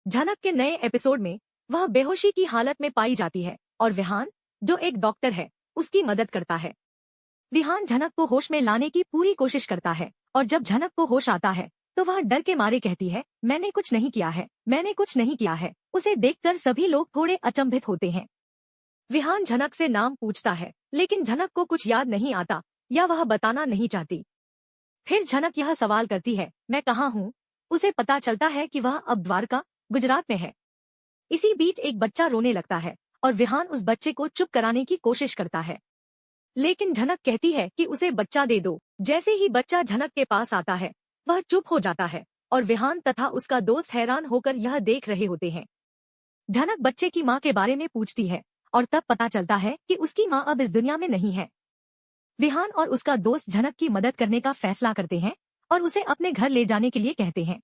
झनक के नए एपिसोड में वह बेहोशी की हालत में पाई जाती है और विहान, जो एक डॉक्टर है, उसकी मदद करता है। विहान झनक को होश में लाने की पूरी कोशिश करता है और जब झनक को होश आता है तो वह डर के मारे कहती है, मैंने कुछ नहीं किया है, मैंने कुछ नहीं किया है। उसे देखकर सभी लोग थोड़े अचंभित होते हैं। विहान झनक से नाम पूछता है, लेकिन झनक को कुछ याद नहीं आता या वह बताना नहीं चाहती। फिर झनक यह सवाल करती है, मैं कहाँ हूँ? उसे पता चलता है कि वह अब द्वारका, गुजरात में है। इसी बीच एक बच्चा रोने लगता है और विहान उस बच्चे को चुप कराने की कोशिश करता है, लेकिन झनक कहती है कि उसे बच्चा दे दो। जैसे ही बच्चा झनक के पास आता है, वह चुप हो जाता है और विहान तथा उसका दोस्त हैरान होकर यह देख रहे होते हैं। झनक बच्चे की माँ के बारे में पूछती है और तब पता चलता है कि उसकी माँ अब इस दुनिया में नहीं है। विहान और उसका दोस्त झनक की मदद करने का फैसला करते हैं और उसे अपने घर ले जाने के लिए कहते हैं।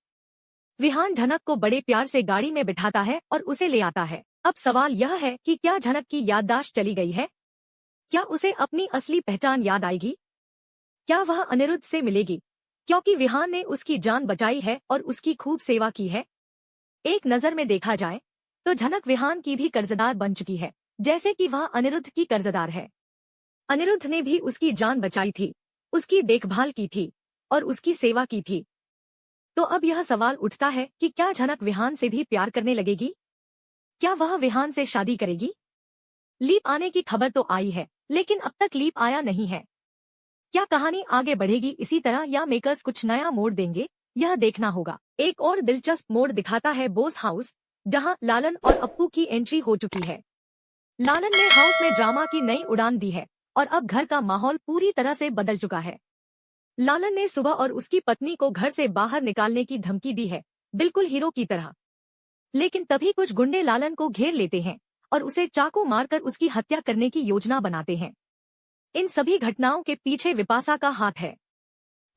विहान झनक को बड़े प्यार से गाड़ी में बिठाता है और उसे ले आता है। अब सवाल यह है कि क्या झनक की याददाश्त चली गई है? क्या उसे अपनी असली पहचान याद आएगी? क्या वह अनिरुद्ध से मिलेगी, क्योंकि विहान ने उसकी जान बचाई है और उसकी खूब सेवा की है? एक नजर में देखा जाए तो झनक विहान की भी कर्जदार बन चुकी है, जैसे कि वह अनिरुद्ध की कर्जदार है। अनिरुद्ध ने भी उसकी जान बचाई थी, उसकी देखभाल की थी और उसकी सेवा की थी। तो अब यह सवाल उठता है कि क्या झनक विहान से भी प्यार करने लगेगी? क्या वह विहान से शादी करेगी? लीप आने की खबर तो आई है, लेकिन अब तक लीप आया नहीं है। क्या कहानी आगे बढ़ेगी इसी तरह या मेकर्स कुछ नया मोड़ देंगे? यह देखना होगा। एक और दिलचस्प मोड़ दिखाता है बोस हाउस, जहां लालन और अप्पू की एंट्री हो चुकी है। लालन ने हाउस में ड्रामा की नई उड़ान दी है और अब घर का माहौल पूरी तरह से बदल चुका है। लालन ने सुबह और उसकी पत्नी को घर से बाहर निकालने की धमकी दी है, बिल्कुल हीरो की तरह। लेकिन तभी कुछ गुंडे लालन को घेर लेते हैं और उसे चाकू मारकर उसकी हत्या करने की योजना बनाते हैं। इन सभी घटनाओं के पीछे विपाशा का हाथ है।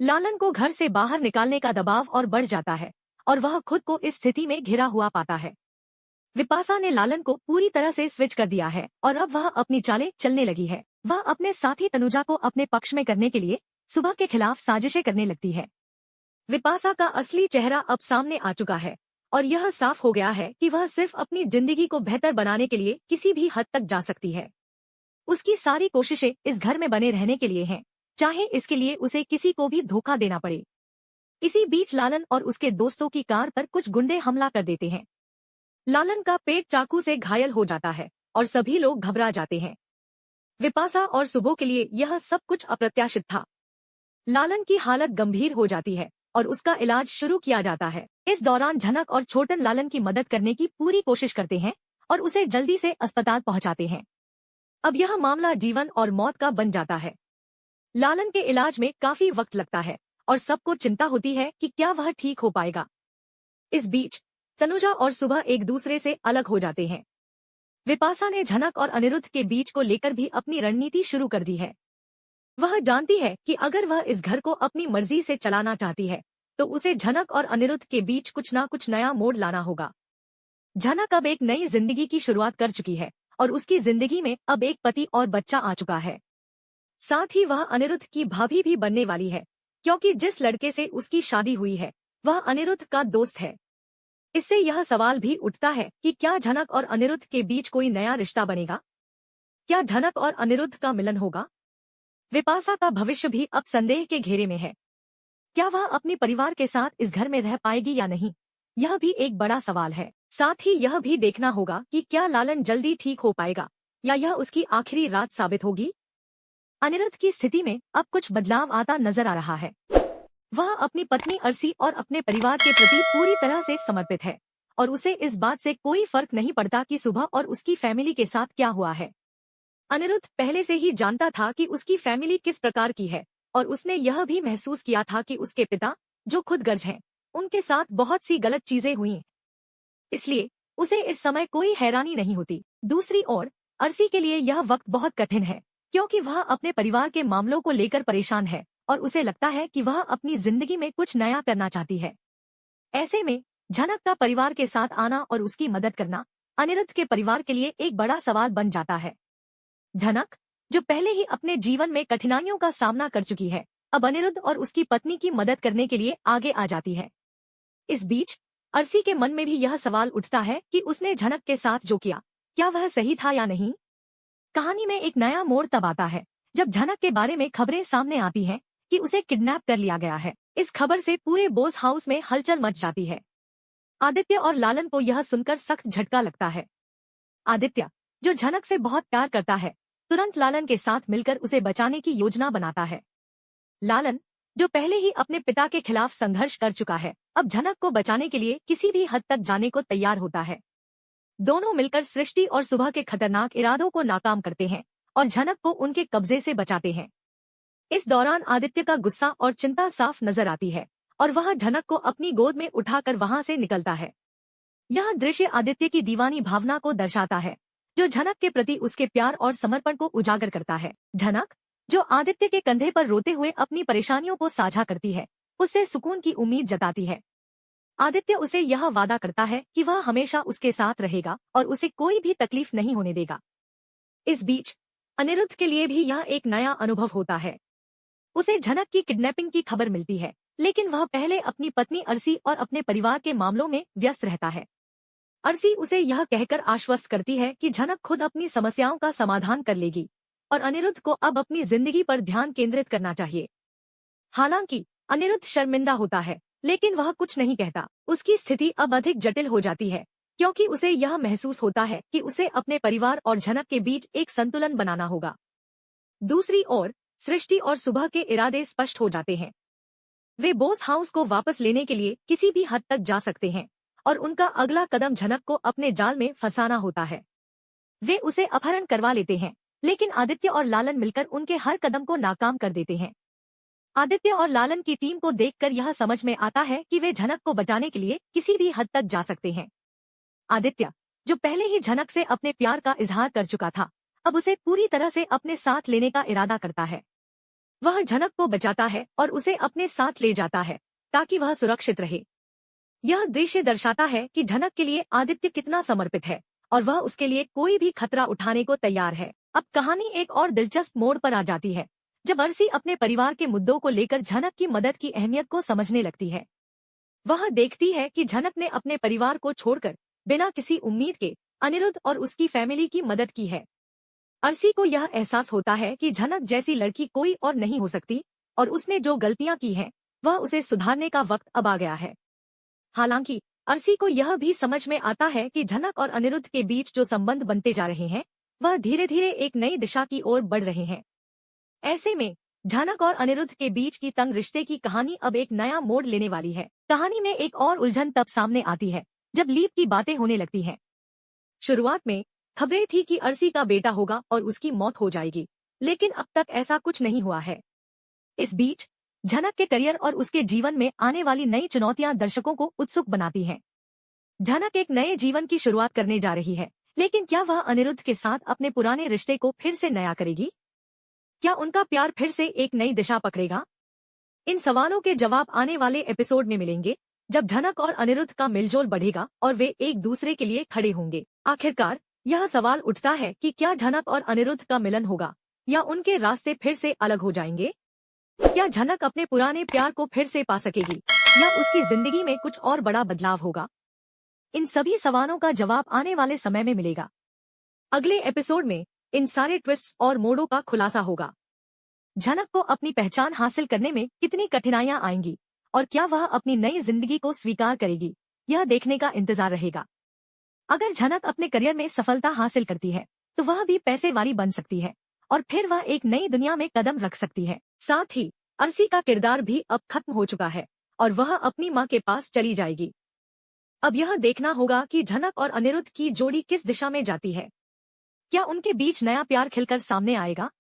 लालन को घर से बाहर निकालने का दबाव और बढ़ जाता है और वह खुद को इस स्थिति में घिरा हुआ पाता है। विपाशा ने लालन को पूरी तरह से स्विच कर दिया है और अब वह अपनी चालें चलने लगी है। वह अपने साथी तनुजा को अपने पक्ष में करने के लिए सुबह के खिलाफ साजिशें करने लगती है। विपाशा का असली चेहरा अब सामने आ चुका है और यह साफ हो गया है कि वह सिर्फ अपनी जिंदगी को बेहतर बनाने के लिए किसी भी हद तक जा सकती है। उसकी सारी कोशिशें इस घर में बने रहने के लिए हैं, चाहे इसके लिए उसे किसी को भी धोखा देना पड़े। इसी बीच लालन और उसके दोस्तों की कार पर कुछ गुंडे हमला कर देते हैं। लालन का पेट चाकू से घायल हो जाता है और सभी लोग घबरा जाते हैं। विपाशा और सुबो के लिए यह सब कुछ अप्रत्याशित था। लालन की हालत गंभीर हो जाती है और उसका इलाज शुरू किया जाता है। इस दौरान झनक और छोटन लालन की मदद करने की पूरी कोशिश करते हैं और उसे जल्दी से अस्पताल पहुंचाते हैं। अब यह मामला जीवन और मौत का बन जाता है। लालन के इलाज में काफी वक्त लगता है और सबको चिंता होती है कि क्या वह ठीक हो पाएगा। इस बीच तनुजा और सुबह एक दूसरे से अलग हो जाते हैं। विपाशा ने झनक और अनिरुद्ध के बीच को लेकर भी अपनी रणनीति शुरू कर दी है। वह जानती है कि अगर वह इस घर को अपनी मर्जी से चलाना चाहती है तो उसे झनक और अनिरुद्ध के बीच कुछ ना कुछ नया मोड़ लाना होगा। झनक अब एक नई जिंदगी की शुरुआत कर चुकी है और उसकी जिंदगी में अब एक पति और बच्चा आ चुका है। साथ ही वह अनिरुद्ध की भाभी भी बनने वाली है, क्योंकि जिस लड़के से उसकी शादी हुई है वह अनिरुद्ध का दोस्त है। इससे यह सवाल भी उठता है कि क्या झनक और अनिरुद्ध के बीच कोई नया रिश्ता बनेगा? क्या झनक और अनिरुद्ध का मिलन होगा? विपाशा का भविष्य भी अब संदेह के घेरे में है। क्या वह अपने परिवार के साथ इस घर में रह पाएगी या नहीं, यह भी एक बड़ा सवाल है। साथ ही यह भी देखना होगा कि क्या लालन जल्दी ठीक हो पाएगा या यह उसकी आखिरी रात साबित होगी। अनिरुद्ध की स्थिति में अब कुछ बदलाव आता नजर आ रहा है। वह अपनी पत्नी अर्सी और अपने परिवार के प्रति पूरी तरह से समर्पित है और उसे इस बात से कोई फर्क नहीं पड़ता कि सुबह और उसकी फैमिली के साथ क्या हुआ है। अनिरुद्ध पहले से ही जानता था कि उसकी फैमिली किस प्रकार की है और उसने यह भी महसूस किया था कि उसके पिता, जो खुद गर्ज हैं, उनके साथ बहुत सी गलत चीजें हुई। इसलिए उसे इस समय कोई हैरानी नहीं होती। दूसरी ओर अर्सी के लिए यह वक्त बहुत कठिन है, क्योंकि वह अपने परिवार के मामलों को लेकर परेशान है और उसे लगता है कि वह अपनी जिंदगी में कुछ नया करना चाहती है। ऐसे में झनक का परिवार के साथ आना और उसकी मदद करना अनिरुद्ध के परिवार के लिए एक बड़ा सवाल बन जाता है। झनक, जो पहले ही अपने जीवन में कठिनाइयों का सामना कर चुकी है, अब अनिरुद्ध और उसकी पत्नी की मदद करने के लिए आगे आ जाती है। इस बीच अर्शी के मन में भी यह सवाल उठता है कि उसने झनक के साथ जो किया, क्या वह सही था या नहीं। कहानी में एक नया मोड़ तब आता है जब झनक के बारे में खबरें सामने आती हैं कि उसे किडनैप कर लिया गया है। इस खबर से पूरे बोस हाउस में हलचल मच जाती है। आदित्य और लालन को यह सुनकर सख्त झटका लगता है। आदित्य, जो झनक से बहुत प्यार करता है, तुरंत लालन के साथ मिलकर उसे बचाने की योजना बनाता है। लालन, जो पहले ही अपने पिता के खिलाफ संघर्ष कर चुका है, अब झनक को बचाने के लिए किसी भी हद तक जाने को तैयार होता है। दोनों मिलकर सृष्टि और सुबह के खतरनाक इरादों को नाकाम करते हैं और झनक को उनके कब्जे से बचाते हैं। इस दौरान आदित्य का गुस्सा और चिंता साफ नजर आती है और वह झनक को अपनी गोद में उठाकर वहां से निकलता है। यह दृश्य आदित्य की दीवानी भावना को दर्शाता है, जो झनक के प्रति उसके प्यार और समर्पण को उजागर करता है। झनक, जो आदित्य के कंधे पर रोते हुए अपनी परेशानियों को साझा करती है, उससे सुकून की उम्मीद जताती है। आदित्य उसे यह वादा करता है कि वह हमेशा उसके साथ रहेगा और उसे कोई भी तकलीफ नहीं होने देगा। इस बीच अनिरुद्ध के लिए भी यह एक नया अनुभव होता है। उसे झनक की किडनैपिंग की खबर मिलती है, लेकिन वह पहले अपनी पत्नी अर्शी और अपने परिवार के मामलों में व्यस्त रहता है। अर्शी उसे यह कहकर आश्वस्त करती है कि झनक खुद अपनी समस्याओं का समाधान कर लेगी और अनिरुद्ध को अब अपनी जिंदगी पर ध्यान केंद्रित करना चाहिए। हालांकि अनिरुद्ध शर्मिंदा होता है, लेकिन वह कुछ नहीं कहता। उसकी स्थिति अब अधिक जटिल हो जाती है, क्योंकि उसे यह महसूस होता है कि उसे अपने परिवार और झनक के बीच एक संतुलन बनाना होगा। दूसरी ओर सृष्टि और सुबह के इरादे स्पष्ट हो जाते हैं। वे बोस हाउस को वापस लेने के लिए किसी भी हद तक जा सकते हैं और उनका अगला कदम झनक को अपने जाल में फंसाना होता है। वे उसे अपहरण करवा लेते हैं, लेकिन आदित्य और लालन मिलकर उनके हर कदम को नाकाम कर देते हैं। आदित्य और लालन की टीम को देखकर यह समझ में आता है कि वे झनक को बचाने के लिए किसी भी हद तक जा सकते हैं। आदित्य, जो पहले ही झनक से अपने प्यार का इजहार कर चुका था, अब उसे पूरी तरह से अपने साथ लेने का इरादा करता है। वह झनक को बचाता है और उसे अपने साथ ले जाता है ताकि वह सुरक्षित रहे। यह दृश्य दर्शाता है कि झनक के लिए आदित्य कितना समर्पित है और वह उसके लिए कोई भी खतरा उठाने को तैयार है। अब कहानी एक और दिलचस्प मोड़ पर आ जाती है, जब अर्शी अपने परिवार के मुद्दों को लेकर झनक की मदद की अहमियत को समझने लगती है। वह देखती है कि झनक ने अपने परिवार को छोड़कर बिना किसी उम्मीद के अनिरुद्ध और उसकी फैमिली की मदद की है। अर्शी को यह एहसास होता है कि झनक जैसी लड़की कोई और नहीं हो सकती और उसने जो गलतियां की हैं, वह उसे सुधारने का वक्त अब आ गया है। हालांकि अर्शी को यह भी समझ में आता है कि झनक और अनिरुद्ध के बीच जो संबंध बनते जा रहे हैं, वह धीरे धीरे एक नई दिशा की ओर बढ़ रहे हैं। ऐसे में झनक और अनिरुद्ध के बीच की तंग रिश्ते की कहानी अब एक नया मोड़ लेने वाली है। कहानी में एक और उलझन तब सामने आती है जब लीप की बातें होने लगती हैं। शुरुआत में खबरें थी कि अर्शी का बेटा होगा और उसकी मौत हो जाएगी, लेकिन अब तक ऐसा कुछ नहीं हुआ है। इस बीच झनक के करियर और उसके जीवन में आने वाली नई चुनौतियां दर्शकों को उत्सुक बनाती हैं। झनक एक नए जीवन की शुरुआत करने जा रही है, लेकिन क्या वह अनिरुद्ध के साथ अपने पुराने रिश्ते को फिर से नया करेगी? क्या उनका प्यार फिर से एक नई दिशा पकड़ेगा? इन सवालों के जवाब आने वाले एपिसोड में मिलेंगे, जब झनक और अनिरुद्ध का मिलजोल बढ़ेगा और वे एक दूसरे के लिए खड़े होंगे। आखिरकार यह सवाल उठता है कि क्या झनक और अनिरुद्ध का मिलन होगा या उनके रास्ते फिर से अलग हो जाएंगे? क्या झनक अपने पुराने प्यार को फिर से पा सकेगी या उसकी जिंदगी में कुछ और बड़ा बदलाव होगा? इन सभी सवालों का जवाब आने वाले समय में मिलेगा। अगले एपिसोड में इन सारे ट्विस्ट्स और मोड़ों का खुलासा होगा। झनक को अपनी पहचान हासिल करने में कितनी कठिनाइयां आएंगी और क्या वह अपनी नई जिंदगी को स्वीकार करेगी, यह देखने का इंतजार रहेगा। अगर झनक अपने करियर में सफलता हासिल करती है तो वह भी पैसे वाली बन सकती है और फिर वह एक नई दुनिया में कदम रख सकती है। साथ ही अर्शी का किरदार भी अब खत्म हो चुका है और वह अपनी मां के पास चली जाएगी। अब यह देखना होगा कि झनक और अनिरुद्ध की जोड़ी किस दिशा में जाती है। क्या उनके बीच नया प्यार खिलकर सामने आएगा?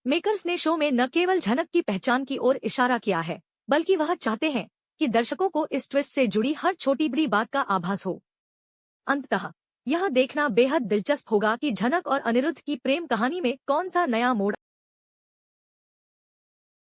मेकर्स ने शो में न केवल झनक की पहचान की ओर इशारा किया है, बल्कि वह चाहते हैं कि दर्शकों को इस ट्विस्ट से जुड़ी हर छोटी बड़ी बात का आभास हो। अंततः यह देखना बेहद दिलचस्प होगा कि झनक और अनिरुद्ध की प्रेम कहानी में कौन सा नया मोड़